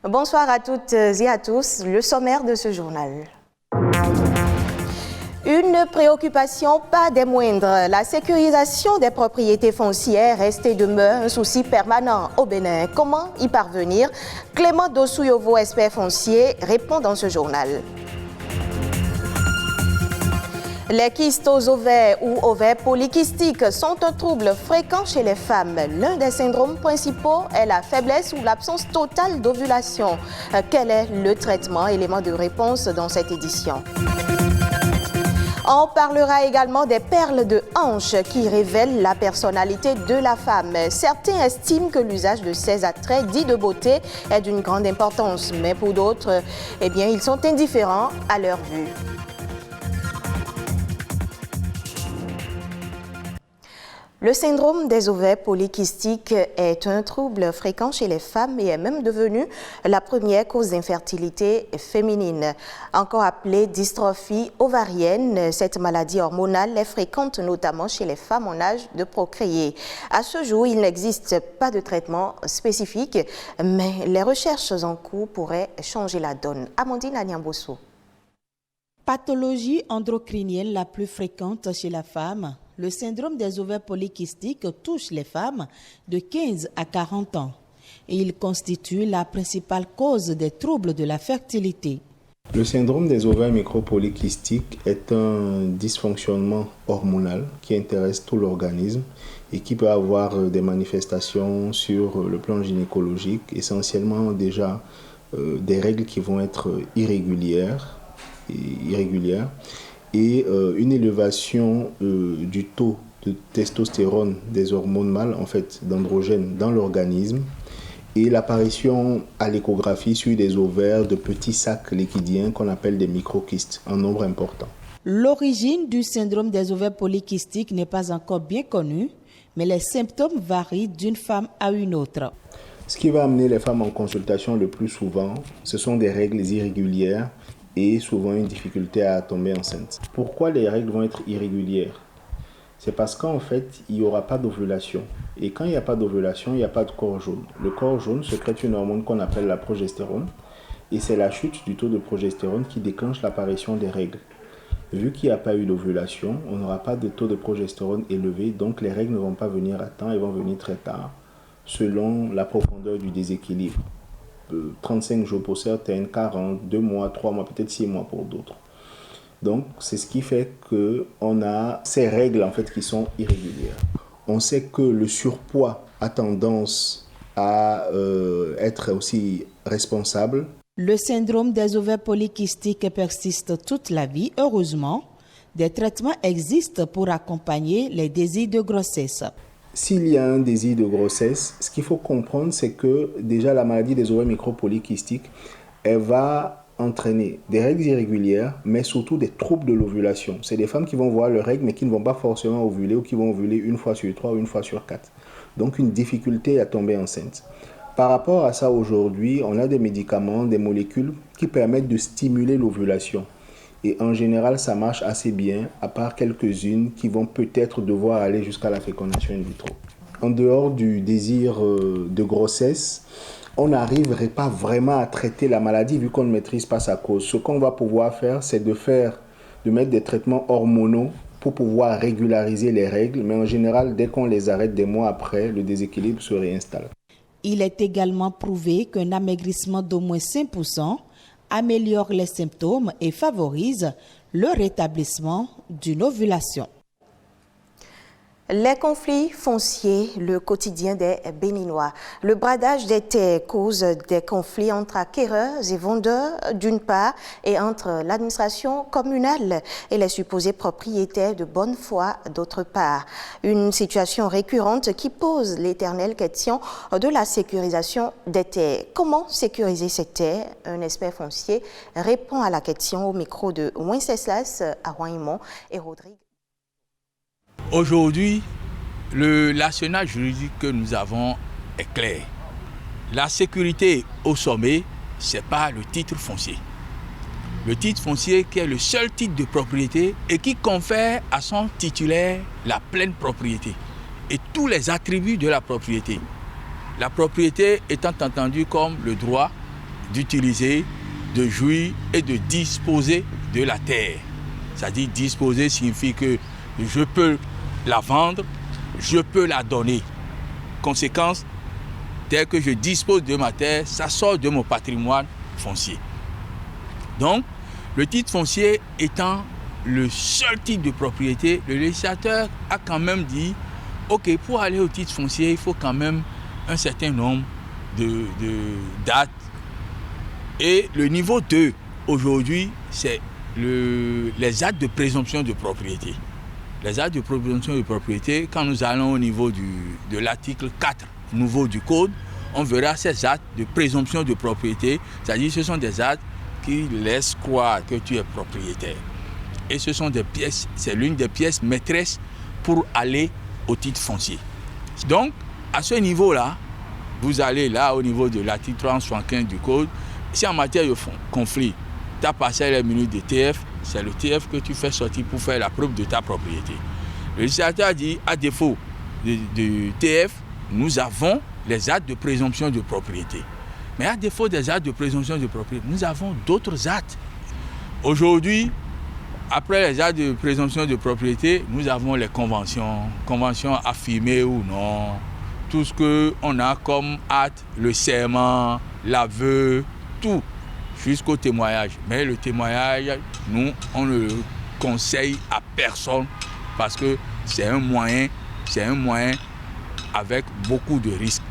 Bonsoir à toutes et à tous. Le sommaire de ce journal. Une préoccupation pas des moindres. La sécurisation des propriétés foncières reste et demeure un souci permanent au Bénin. Comment y parvenir? Clément Dossouyovo, expert foncier, répond dans ce journal. Les kystes aux ovaires ou ovaires polykystiques sont un trouble fréquent chez les femmes. L'un des syndromes principaux est la faiblesse ou l'absence totale d'ovulation. Quel est le traitement? Élément de réponse dans cette édition. On parlera également des perles de hanche qui révèlent la personnalité de la femme. Certains estiment que l'usage de ces attraits dits de beauté est d'une grande importance, mais pour d'autres, ils sont indifférents à leur vue. Le syndrome des ovaires polykystiques est un trouble fréquent chez les femmes et est même devenu la première cause d'infertilité féminine. Encore appelée dystrophie ovarienne, cette maladie hormonale est fréquente notamment chez les femmes en âge de procréer. À ce jour, il n'existe pas de traitement spécifique, mais les recherches en cours pourraient changer la donne. Amandine Agnambosso. Pathologie endocrinienne la plus fréquente chez la femme, le syndrome des ovaires polykystiques touche les femmes de 15 à 40 ans et il constitue la principale cause des troubles de la fertilité. Le syndrome des ovaires micropolykystiques est un dysfonctionnement hormonal qui intéresse tout l'organisme et qui peut avoir des manifestations sur le plan gynécologique, essentiellement déjà des règles qui vont être irrégulières et une élévation du taux de testostérone des hormones mâles, en fait d'androgènes dans l'organisme, et l'apparition à l'échographie sur des ovaires de petits sacs liquidiens qu'on appelle des microkystes en nombre important. L'origine du syndrome des ovaires polykystiques n'est pas encore bien connue, mais les symptômes varient d'une femme à une autre. Ce qui va amener les femmes en consultation le plus souvent, ce sont des règles irrégulières et souvent une difficulté à tomber enceinte. Pourquoi les règles vont être irrégulières? C'est parce qu'en fait, il n'y aura pas d'ovulation. Et quand il n'y a pas d'ovulation, il n'y a pas de corps jaune. Le corps jaune sécrète une hormone qu'on appelle la progestérone. Et c'est la chute du taux de progestérone qui déclenche l'apparition des règles. Vu qu'il n'y a pas eu d'ovulation, on n'aura pas de taux de progestérone élevé. Donc les règles ne vont pas venir à temps, elles vont venir très tard, selon la profondeur du déséquilibre. 35 jours pour certains, 40, 2 mois, 3 mois, peut-être 6 mois pour d'autres. Donc, c'est ce qui fait qu'on a ces règles en fait qui sont irrégulières. On sait que le surpoids a tendance à être aussi responsable. Le syndrome des ovaires polykystiques persiste toute la vie, heureusement. Des traitements existent pour accompagner les désirs de grossesse. S'il y a un désir de grossesse, ce qu'il faut comprendre, c'est que déjà la maladie des ovaires micropolykystiques, elle va entraîner des règles irrégulières, mais surtout des troubles de l'ovulation. C'est des femmes qui vont voir leurs règles, mais qui ne vont pas forcément ovuler ou qui vont ovuler une fois sur 3 ou une fois sur 4. Donc une difficulté à tomber enceinte. Par rapport à ça, aujourd'hui, on a des médicaments, des molécules qui permettent de stimuler l'ovulation. Et en général, ça marche assez bien, à part quelques-unes qui vont peut-être devoir aller jusqu'à la fécondation in vitro. En dehors du désir de grossesse, on n'arriverait pas vraiment à traiter la maladie vu qu'on ne maîtrise pas sa cause. Ce qu'on va pouvoir faire, c'est de mettre des traitements hormonaux pour pouvoir régulariser les règles. Mais en général, dès qu'on les arrête des mois après, le déséquilibre se réinstalle. Il est également prouvé qu'un amaigrissement d'au moins 5% améliore les symptômes et favorise le rétablissement d'une ovulation. Les conflits fonciers, le quotidien des Béninois. Le bradage des terres cause des conflits entre acquéreurs et vendeurs d'une part et entre l'administration communale et les supposés propriétaires de bonne foi d'autre part. Une situation récurrente qui pose l'éternelle question de la sécurisation des terres. Comment sécuriser ces terres? Un expert foncier répond à la question au micro de Wenceslas Aroimont et Rodrigue. Aujourd'hui, l'arsenal juridique que nous avons est clair. La sécurité au sommet, ce n'est pas le titre foncier. Le titre foncier qui est le seul titre de propriété et qui confère à son titulaire la pleine propriété et tous les attributs de la propriété. La propriété étant entendue comme le droit d'utiliser, de jouir et de disposer de la terre. C'est-à-dire disposer signifie que je peux la vendre, je peux la donner. Conséquence, dès que je dispose de ma terre, ça sort de mon patrimoine foncier. Donc, le titre foncier étant le seul titre de propriété, le législateur a quand même dit, ok, pour aller au titre foncier, il faut quand même un certain nombre de dates. Et le niveau 2, aujourd'hui, c'est les actes de présomption de propriété. Les actes de présomption de propriété, quand nous allons au niveau de l'article 4 nouveau du Code, on verra ces actes de présomption de propriété, c'est-à-dire ce sont des actes qui laissent croire que tu es propriétaire. Et ce sont des pièces, c'est l'une des pièces maîtresses pour aller au titre foncier. Donc, à ce niveau-là, vous allez là au niveau de l'article 375 du Code. Si en matière de conflit, ta parcelle est munie de TF, c'est le TF que tu fais sortir pour faire la preuve de ta propriété. Le législateur a dit, à défaut de TF, nous avons les actes de présomption de propriété. Mais à défaut des actes de présomption de propriété, nous avons d'autres actes. Aujourd'hui, après les actes de présomption de propriété, nous avons les conventions affirmées ou non, tout ce qu'on a comme acte, le serment, l'aveu, tout, jusqu'au témoignage. Mais le témoignage, nous, on ne le conseille à personne parce que c'est un moyen avec beaucoup de risques.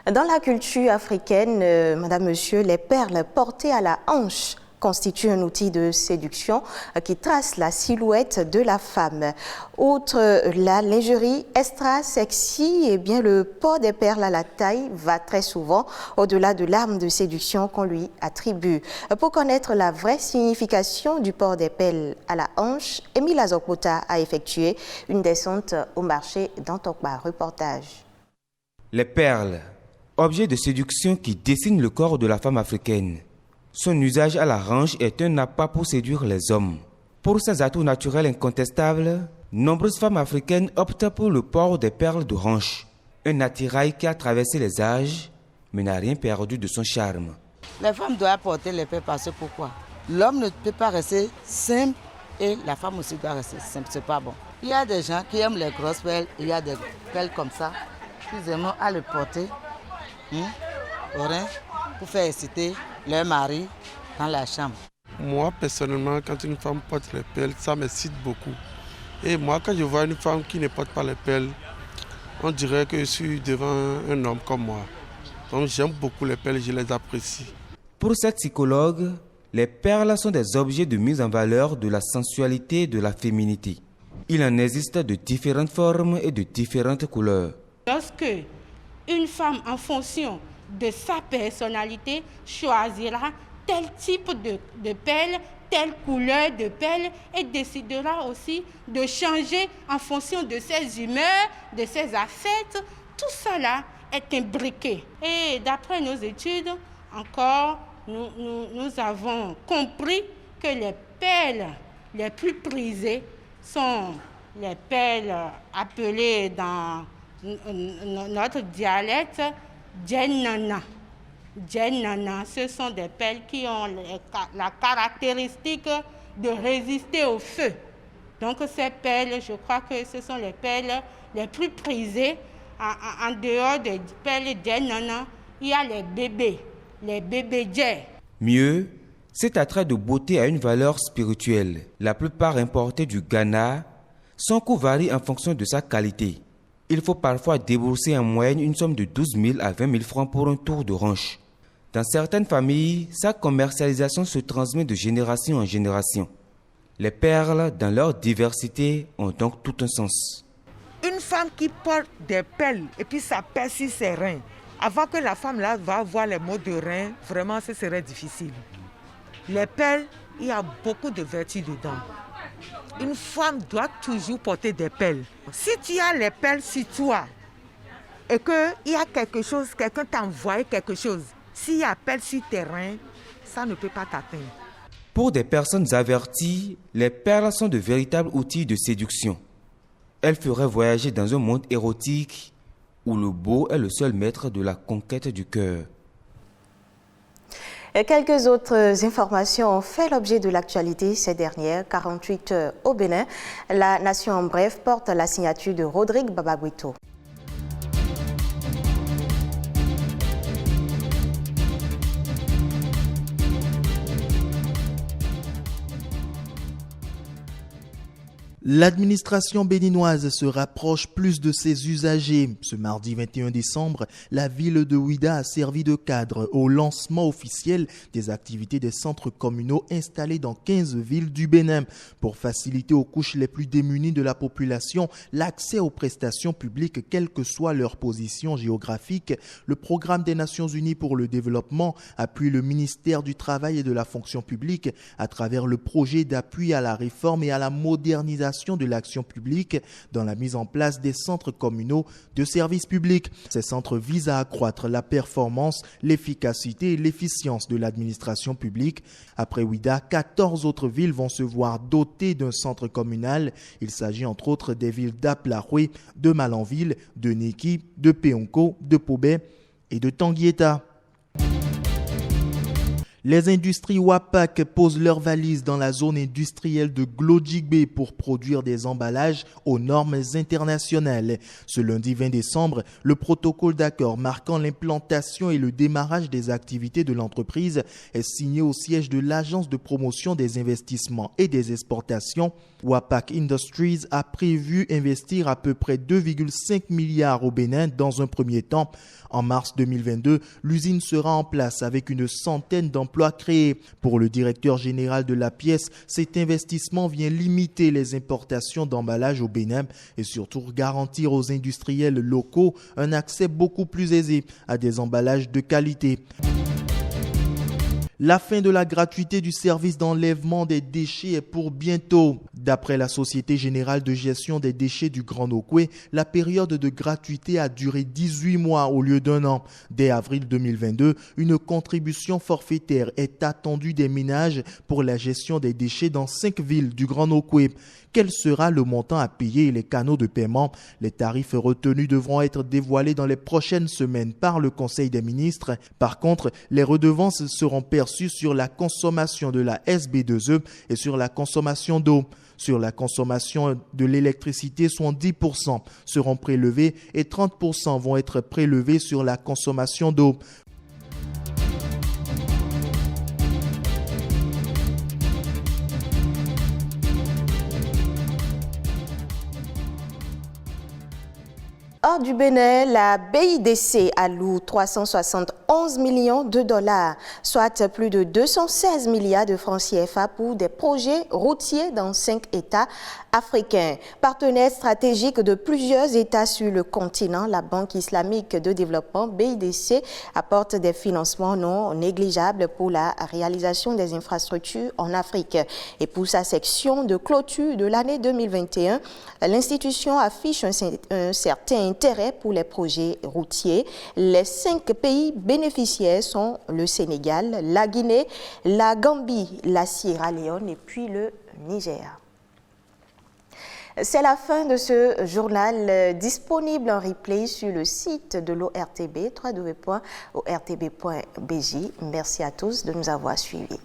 Dans la culture africaine, madame, monsieur, les perles portées à la hanche constituent un outil de séduction qui trace la silhouette de la femme. Outre la lingerie extra sexy, eh bien, le port des perles à la taille va très souvent au-delà de l'arme de séduction qu'on lui attribue. Pour connaître la vraie signification du port des perles à la hanche, Émile Azokota a effectué une descente au marché d'Antokba. Reportage. Les perles, objet de séduction qui dessine le corps de la femme africaine. Son usage à la hanche est un appât pour séduire les hommes. Pour ses atouts naturels incontestables, nombreuses femmes africaines optent pour le port des perles de hanche. Un attirail qui a traversé les âges, mais n'a rien perdu de son charme. Les femmes doivent porter les perles parce que pourquoi? L'homme ne peut pas rester simple et la femme aussi doit rester simple. C'est pas bon. Il y a des gens qui aiment les grosses perles, il y a des perles comme ça, qui aiment à le porter au rein pour faire exciter leur mari dans la chambre. Moi, personnellement, quand une femme porte les perles, ça m'excite beaucoup. Et moi, quand je vois une femme qui ne porte pas les perles, on dirait que je suis devant un homme comme moi. Donc j'aime beaucoup les perles, je les apprécie. Pour cette psychologue, les perles sont des objets de mise en valeur de la sensualité et de la féminité. Il en existe de différentes formes et de différentes couleurs. Lorsque une femme, en fonction de sa personnalité, choisira tel type de perles, telle couleur de perles et décidera aussi de changer en fonction de ses humeurs, de ses affects. Tout cela est imbriqué. Et d'après nos études, encore, nous avons compris que les perles les plus prisées sont les perles appelées dans notre dialecte Djennana. Djennana, ce sont des perles qui ont la caractéristique de résister au feu. Donc ces perles, je crois que ce sont les perles les plus prisées. En dehors des perles Djennana, il y a les bébés djé. Mieux, cet attrait de beauté a une valeur spirituelle. La plupart importés du Ghana, son coût varie en fonction de sa qualité. Il faut parfois débourser en moyenne une somme de 12 000 à 20 000 francs pour un tour de hanche. Dans certaines familles, sa commercialisation se transmet de génération en génération. Les perles, dans leur diversité, ont donc tout un sens. Une femme qui porte des perles et puis ça pèse sur ses reins, avant que la femme là va avoir les maux de reins, vraiment ce serait difficile. Les perles, il y a beaucoup de vertus dedans. Une femme doit toujours porter des perles. Si tu as les perles sur toi et qu'il y a quelque chose, quelqu'un t'a envoyé quelque chose, s'il y a perles sur tes reins, ça ne peut pas t'atteindre. Pour des personnes averties, les perles sont de véritables outils de séduction. Elles feraient voyager dans un monde érotique où le beau est le seul maître de la conquête du cœur. Quelques autres informations ont fait l'objet de l'actualité ces dernières 48 heures au Bénin. La Nation en bref porte la signature de Rodrigue Babagüito. L'administration béninoise se rapproche plus de ses usagers. Ce mardi 21 décembre, la ville de Ouidah a servi de cadre au lancement officiel des activités des centres communaux installés dans 15 villes du Bénin pour faciliter aux couches les plus démunies de la population l'accès aux prestations publiques, quelle que soit leur position géographique. Le programme des Nations Unies pour le développement appuie le ministère du Travail et de la fonction publique à travers le projet d'appui à la réforme et à la modernisation de l'action publique dans la mise en place des centres communaux de services publics. Ces centres visent à accroître la performance, l'efficacité et l'efficience de l'administration publique. Après Ouidah, 14 autres villes vont se voir dotées d'un centre communal. Il s'agit entre autres des villes d'Aplaroué, de Malanville, de Neki, de Péonko, de Pobé et de Tanguieta. Les industries WAPAC posent leurs valises dans la zone industrielle de Glodjigbe pour produire des emballages aux normes internationales. Ce lundi 20 décembre, le protocole d'accord marquant l'implantation et le démarrage des activités de l'entreprise est signé au siège de l'Agence de promotion des investissements et des exportations. WAPAC Industries a prévu investir à peu près 2,5 milliards au Bénin dans un premier temps. En mars 2022, l'usine sera en place avec une centaine d'emplois créés. Pour le directeur général de la pièce, cet investissement vient limiter les importations d'emballages au Bénin et surtout garantir aux industriels locaux un accès beaucoup plus aisé à des emballages de qualité. La fin de la gratuité du service d'enlèvement des déchets est pour bientôt. D'après la Société Générale de Gestion des Déchets du Grand Nokoué, la période de gratuité a duré 18 mois au lieu d'un an. Dès avril 2022, une contribution forfaitaire est attendue des ménages pour la gestion des déchets dans 5 villes du Grand Nokoué. Quel sera le montant à payer et les canaux de paiement? Les tarifs retenus devront être dévoilés dans les prochaines semaines par le Conseil des ministres. Par contre, les redevances seront perçues sur la consommation de la SB2E et sur la consommation d'eau. Sur la consommation de l'électricité, soit 10% seront prélevés et 30% vont être prélevés sur la consommation d'eau. Hors du Bénin, la BIDC alloue 371 millions de dollars, soit plus de 216 milliards de francs CFA pour des projets routiers dans 5 États africains. Partenaire stratégique de plusieurs États sur le continent, la Banque islamique de développement BIDC apporte des financements non négligeables pour la réalisation des infrastructures en Afrique. Et pour sa section de clôture de l'année 2021, l'institution affiche un certain intérêt pour les projets routiers. Les 5 pays bénéficiaires sont le Sénégal, la Guinée, la Gambie, la Sierra Leone et puis le Niger. C'est la fin de ce journal disponible en replay sur le site de l'ORTB, www.ortb.bj. Merci à tous de nous avoir suivis.